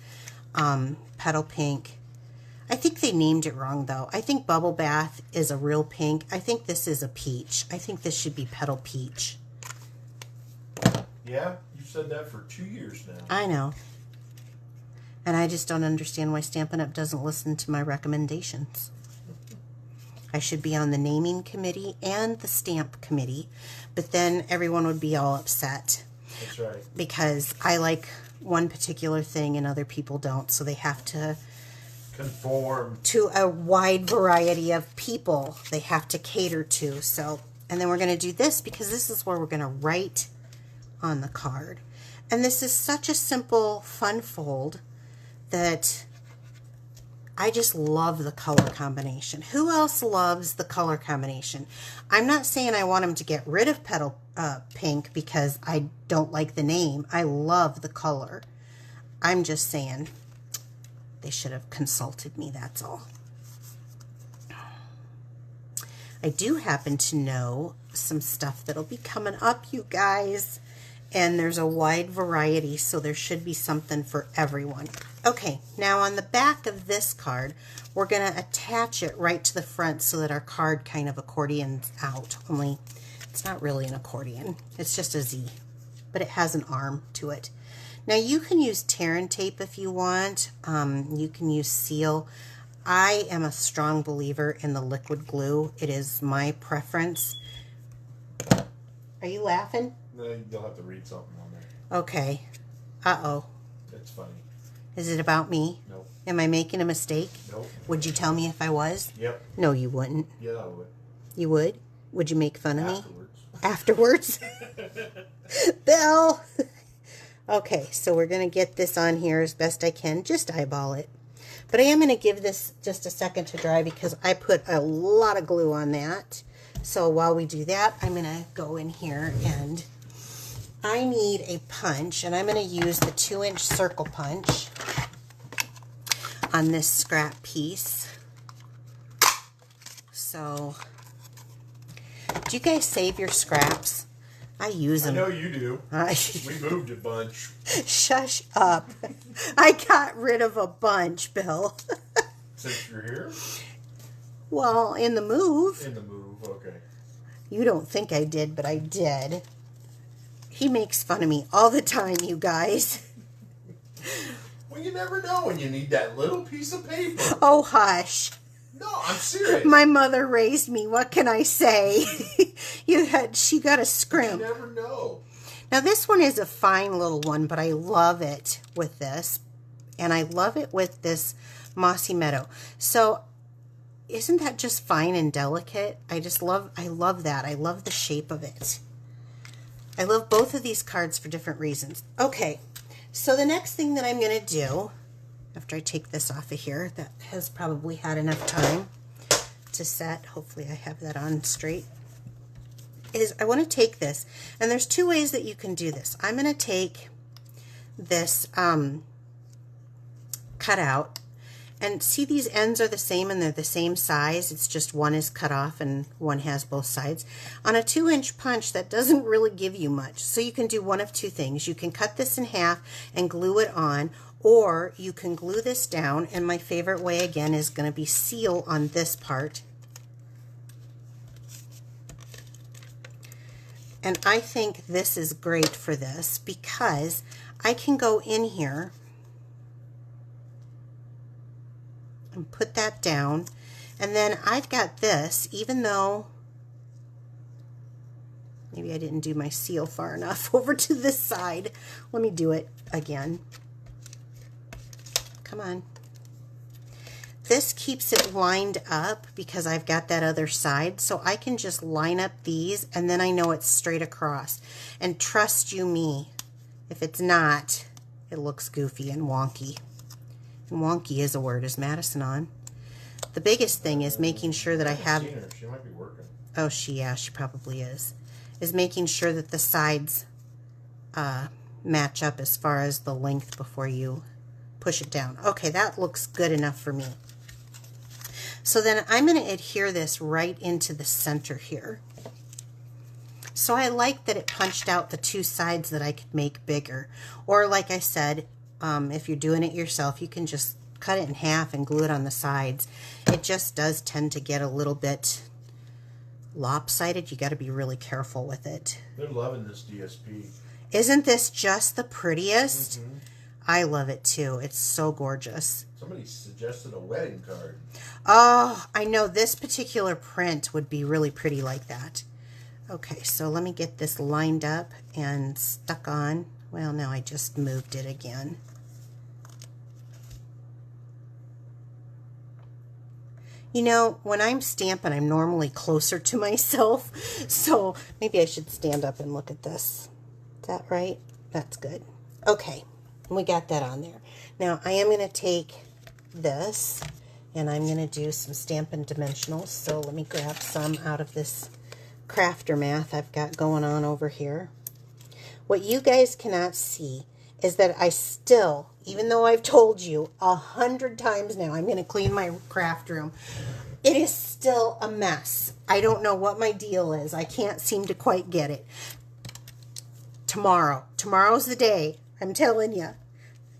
petal pink. I think they named it wrong though. I think Bubble Bath is a real pink. I think this is a peach. I think this should be petal peach. Yeah, you've said that for 2 years now. I know. And I just don't understand why Stampin' Up! Doesn't listen to my recommendations. I should be on the naming committee and the stamp committee, but then everyone would be all upset. That's right. Because I like one particular thing and other people don't, so they have to conform to a wide variety of people they have to cater to. So, and then we're going to do this because this is where we're going to write on the card. And this is such a simple, fun fold that I just love the color combination. Who else loves the color combination? I'm not saying I want them to get rid of petal pink because I don't like the name. I love the color. I'm just saying they should have consulted me, that's all. I do happen to know some stuff that'll be coming up, you guys. And there's a wide variety, so there should be something for everyone. Okay, now on the back of this card, we're going to attach it right to the front so that our card kind of accordions out. Only it's not really an accordion. It's just a Z, but it has an arm to it. Now you can use tear and tape if you want. You can use seal. I am a strong believer in the liquid glue. It is my preference. Are you laughing? No, you'll have to read something on there. Okay. Uh-oh. It's funny. Is it about me? Nope. Am I making a mistake? Nope. Would you tell me if I was? Yep. No, you wouldn't. Yeah, I would. You would? Would you make fun of me? Afterwards. afterwards. Bill! Okay, so we're going to get this on here as best I can. Just eyeball it. But I am going to give this just a second to dry because I put a lot of glue on that. So while we do that, I'm going to go in here and I need a punch. And I'm going to use the 2-inch circle punch on this scrap piece. So, do you guys save your scraps? I use them. I know you do. We moved a bunch. Shush up. I got rid of a bunch, Bill. Since you're here? Well, in the move. In the move, okay. You don't think I did, but I did. He makes fun of me all the time, you guys. Well, you never know when you need that little piece of paper. Oh, hush. No, I'm serious. My mother raised me. What can I say? She got a scrimp. You never know. Now this one is a fine little one, but I love it with this. And I love it with this Mossy Meadow. So isn't that just fine and delicate? I love that. I love the shape of it. I love both of these cards for different reasons. Okay, so the next thing that I'm going to do, after I take this off of here, that has probably had enough time to set. Hopefully I have that on straight. Is I want to take this, and there's two ways that you can do this. I'm going to take this cutout, and see these ends are the same and they're the same size. It's just one is cut off and one has both sides. On a 2-inch punch, that doesn't really give you much. So you can do one of two things. You can cut this in half and glue it on, or you can glue this down, and my favorite way again is going to be seal on this part. And I think this is great for this because I can go in here and put that down, and then I've got this, even though maybe I didn't do my seal far enough over to this side. Let me do it again. Come on. This keeps it lined up because I've got that other side, so I can just line up these and then I know it's straight across. And trust you me, if it's not, it looks goofy and wonky. And wonky is a word. Is Madison on? The biggest thing is making sure that I have... Seen her. She might be working. Oh, she probably is. Is making sure that the sides match up as far as the length before you push it down. Okay, that looks good enough for me. So then I'm going to adhere this right into the center here. So I like that it punched out the two sides that I could make bigger. Or like I said, if you're doing it yourself, you can just cut it in half and glue it on the sides. It just does tend to get a little bit lopsided. You got to be really careful with it. They're loving this DSP. Isn't this just the prettiest? Mm-hmm. I love it too. It's so gorgeous. Somebody suggested a wedding card. Oh, I know this particular print would be really pretty like that. Okay, so let me get this lined up and stuck on. Well, now I just moved it again. You know, when I'm stamping, I'm normally closer to myself, so maybe I should stand up and look at this. Is that right? That's good. Okay, we got that on there. Now, I am going to take this, and I'm going to do some Stampin' Dimensionals, so let me grab some out of this crafter math I've got going on over here. What you guys cannot see is that I still, even though I've told you 100 times now, I'm going to clean my craft room, it is still a mess. I don't know what my deal is. I can't seem to quite get it. Tomorrow's the day. I'm telling you.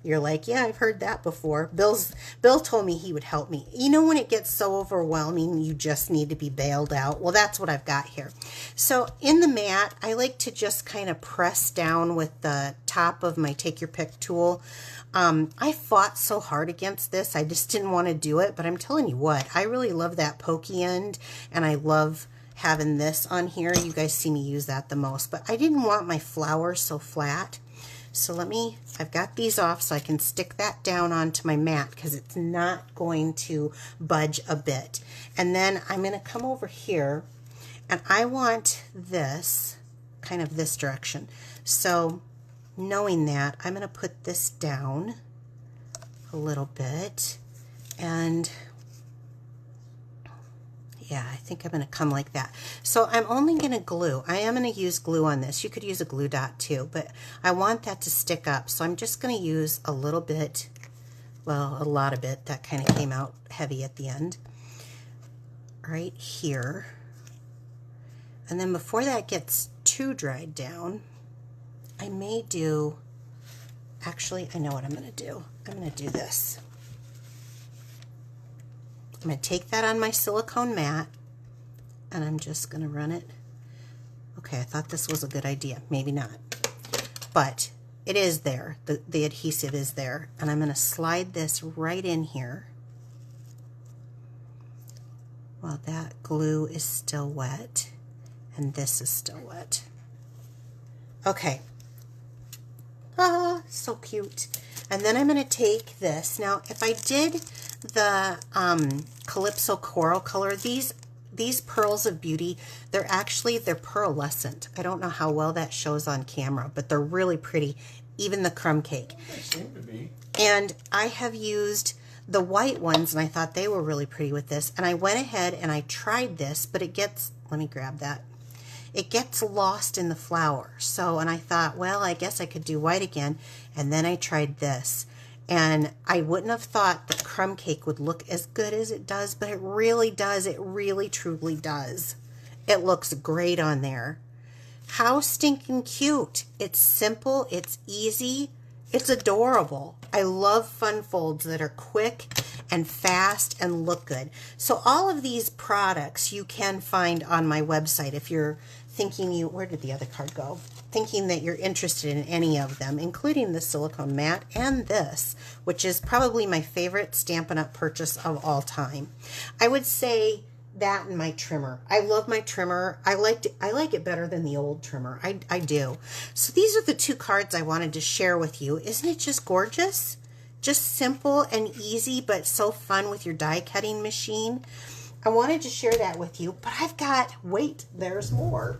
You're like, yeah, I've heard that before. Bill told me he would help me. You know when it gets so overwhelming, you just need to be bailed out? Well, that's what I've got here. So in the mat, I like to just kind of press down with the top of my Take Your Pick tool. I fought so hard against this. I just didn't want to do it. But I'm telling you what, I really love that pokey end. And I love having this on here. You guys see me use that the most. But I didn't want my flowers so flat. So I've got these off so I can stick that down onto my mat because it's not going to budge a bit. And then I'm going to come over here And I want this kind of this direction. So knowing that, I'm going to put this down a little bit, and yeah, I think I'm going to come like that. So I'm only going to glue. I am going to use glue on this. You could use a glue dot too, but I want that to stick up. So I'm just going to use a little bit, well, a lot of it. That kind of came out heavy at the end. Right here. And then before that gets too dried down, I may do, actually, I know what I'm going to do. I'm going to do this. I'm going to take that on my silicone mat, and I'm just going to run it. Okay, I thought this was a good idea. Maybe not. But it is there. The adhesive is there. And I'm going to slide this right in here while that glue is still wet, and this is still wet. Okay. Ah, so cute. And then I'm going to take this. Now, if I did the Calypso Coral color, these Pearls of Beauty, they're pearlescent. I don't know how well that shows on camera, but they're really pretty, even the crumb cake. They seem to be. And I have used the white ones, and I thought they were really pretty with this. And I went ahead and I tried this, but it gets, let me grab that. It gets lost in the flower. So, and I thought, well, I guess I could do white again. And then I tried this. And I wouldn't have thought that crumb cake would look as good as it does, but it really does. It really, truly does. It looks great on there. How stinking cute. It's simple. It's easy. It's adorable. I love fun folds that are quick and fast and look good. So all of these products you can find on my website if you're thinking where did the other card go? Thinking that you're interested in any of them, including the silicone mat and this, which is probably my favorite Stampin' Up! Purchase of all time. I would say that and my trimmer. I love my trimmer. I like it better than the old trimmer. I do. So these are the two cards I wanted to share with you. Isn't it just gorgeous? Just simple and easy, but so fun with your die cutting machine. I wanted to share that with you, but I've got, wait, there's more.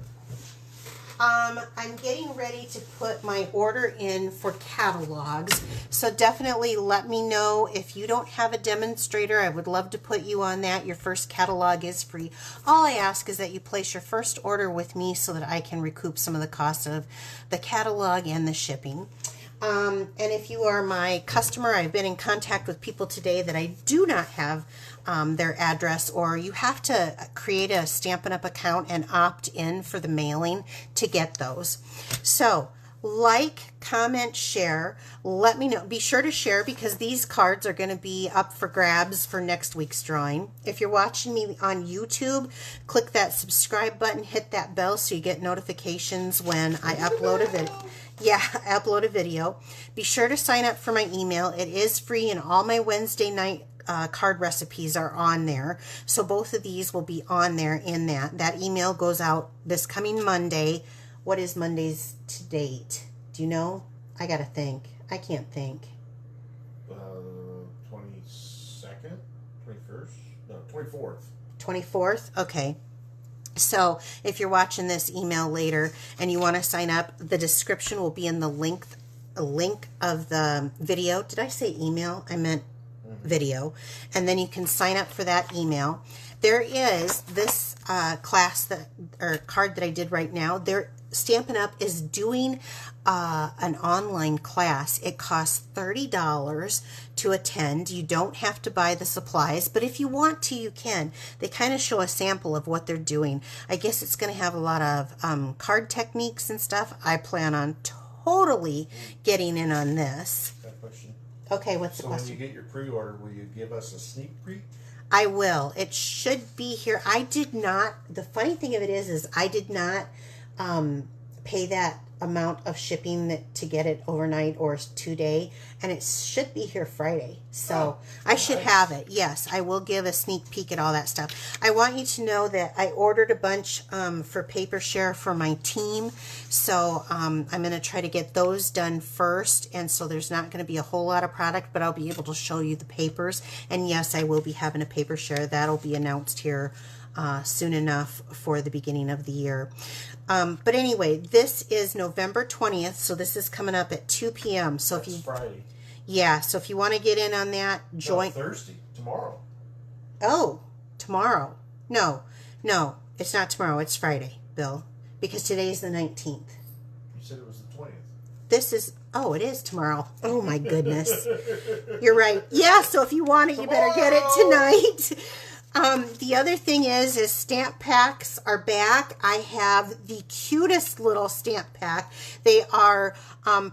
I'm getting ready to put my order in for catalogs, so definitely let me know if you don't have a demonstrator. I would love to put you on that. Your first catalog is free. All I ask is that you place your first order with me so that I can recoup some of the cost of the catalog and the shipping. And if you are my customer, I've been in contact with people today that I do not have their address, or you have to create a Stampin' Up! Account and opt in for the mailing to get those. So like, comment, share. Let me know. Be sure to share because these cards are going to be up for grabs for next week's drawing. If you're watching me on YouTube, click that subscribe button, hit that bell so you get notifications when I upload a video. Yeah, upload a video. Be sure to sign up for my email. It is free, and all my Wednesday night card recipes are on there. So both of these will be on there in that. That email goes out this coming Monday. What is Monday's to date? Do you know? I gotta think. I can't think. 22nd? 21st? No, 24th. 24th? Okay. So if you're watching this email later and you want to sign up, the description will be in the link of the video. Did I say email? I meant video. And then you can sign up for that email. There is this class or card that I did right now. Stampin' Up! Is doing an online class. It costs $30 to attend. You don't have to buy the supplies, but if you want to, you can. They kind of show a sample of what they're doing. I guess it's going to have a lot of card techniques and stuff. I plan on totally getting in on this. Got a question. Okay, what's the question? So when you get your pre-order, will you give us a sneak peek? I will. It should be here. I did not. The funny thing of it is I did not pay that amount of shipping to get it overnight or 2-day, and it should be here Friday. So I should have it. Yes, I will give a sneak peek at all that stuff. I want you to know that I ordered a bunch for paper share for my team. So I'm going to try to get those done first. And so there's not going to be a whole lot of product, but I'll be able to show you the papers. And yes, I will be having a paper share. That'll be announced here soon enough for the beginning of the year. But anyway, this is November 20th, so this is coming up at 2 p.m. So That's Friday. Yeah, so if you want to get in on that, join. No, Thursday, tomorrow. Oh, tomorrow. No, it's not tomorrow. It's Friday, Bill, because today is the 19th. You said it was the 20th. It is tomorrow. Oh my goodness. You're right. Yeah, so if you want it, you better get it tonight. The other thing is stamp packs are back. I have the cutest little stamp pack. They are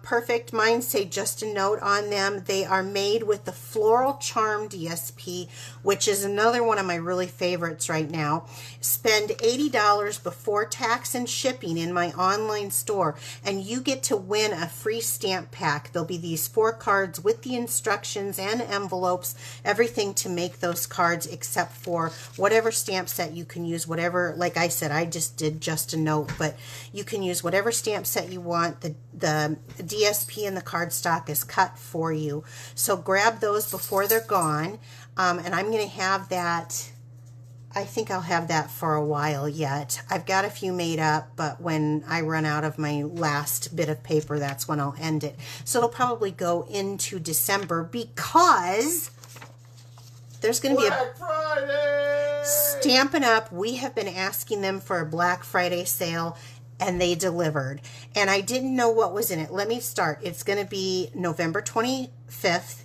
perfect. Mine say just a note on them. They are made with the Floral Charm DSP, which is another one of my really favorites right now. Spend $80 before tax and shipping in my online store, and you get to win a free stamp pack. There'll be these 4 cards with the instructions and envelopes, everything to make those cards except for whatever stamp set you can use, whatever, like I said, I just did just a note, but you can use whatever stamp set you want. The DSP and the cardstock is cut for you. So grab those before they're gone. And I'm going to have that, I think I'll have that for a while yet. I've got a few made up, but when I run out of my last bit of paper, that's when I'll end it. So it'll probably go into December because there's going to be a Black Friday! Stampin' Up. We have been asking them for a Black Friday sale, and they delivered. And I didn't know what was in it. Let me start. It's going to be November 25th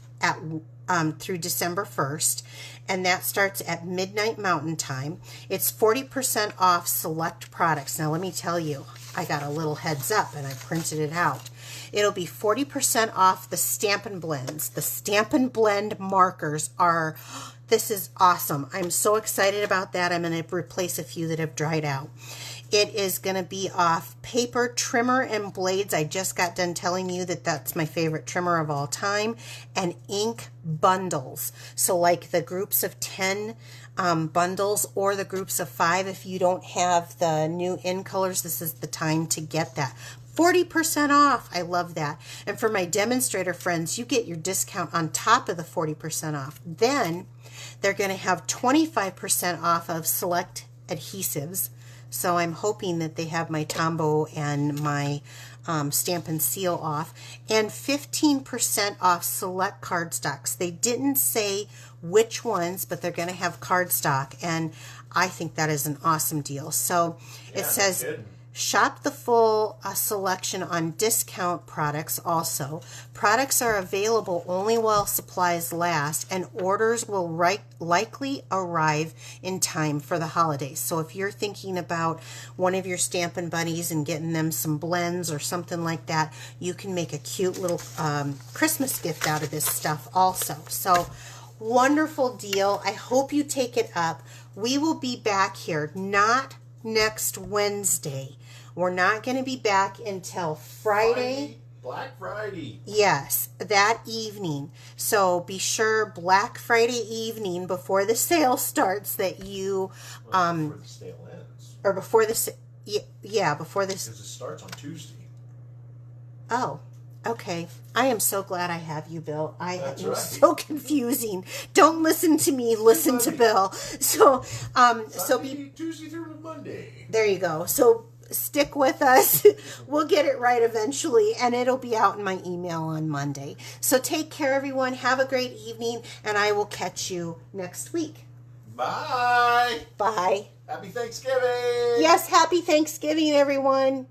through December 1st, and that starts at midnight Mountain Time. It's 40% off select products. Now, let me tell you, I got a little heads up, and I printed it out. It'll be 40% off the Stampin' Blends. The Stampin' Blend markers are, this is awesome. I'm so excited about that. I'm going to replace a few that have dried out. It is going to be off paper, trimmer, and blades. I just got done telling you that that's my favorite trimmer of all time. And ink bundles. So like the groups of 10 bundles or the groups of 5. If you don't have the new in colors, this is the time to get that. 40% off. I love that. And for my demonstrator friends, you get your discount on top of the 40% off. Then they're going to have 25% off of select adhesives. So I'm hoping that they have my Tombow and my Stampin' Seal off. And 15% off select cardstocks. They didn't say which ones, but they're going to have cardstock. And I think that is an awesome deal. So it says, shop the full selection on discount products also. Products are available only while supplies last, and orders will likely arrive in time for the holidays. So if you're thinking about one of your Stampin' Buddies and getting them some blends or something like that, you can make a cute little Christmas gift out of this stuff also. So wonderful deal. I hope you take it up. We will be back here, not next Wednesday. We're not going to be back until Friday. Black Friday. Yes, that evening. So be sure Black Friday evening before the sale starts that you before the sale ends. Or before the yeah, before this, because it starts on Tuesday. Oh, okay. I am so glad I have you, Bill. That's am right. so confusing. Don't listen to me. Listen to Bill. So, Tuesday through Monday. There you go. So stick with us. We'll get it right eventually, and it'll be out in my email on Monday. So take care, everyone. Have a great evening, and I will catch you next week. Bye. Bye. Happy Thanksgiving. Yes, happy Thanksgiving, everyone.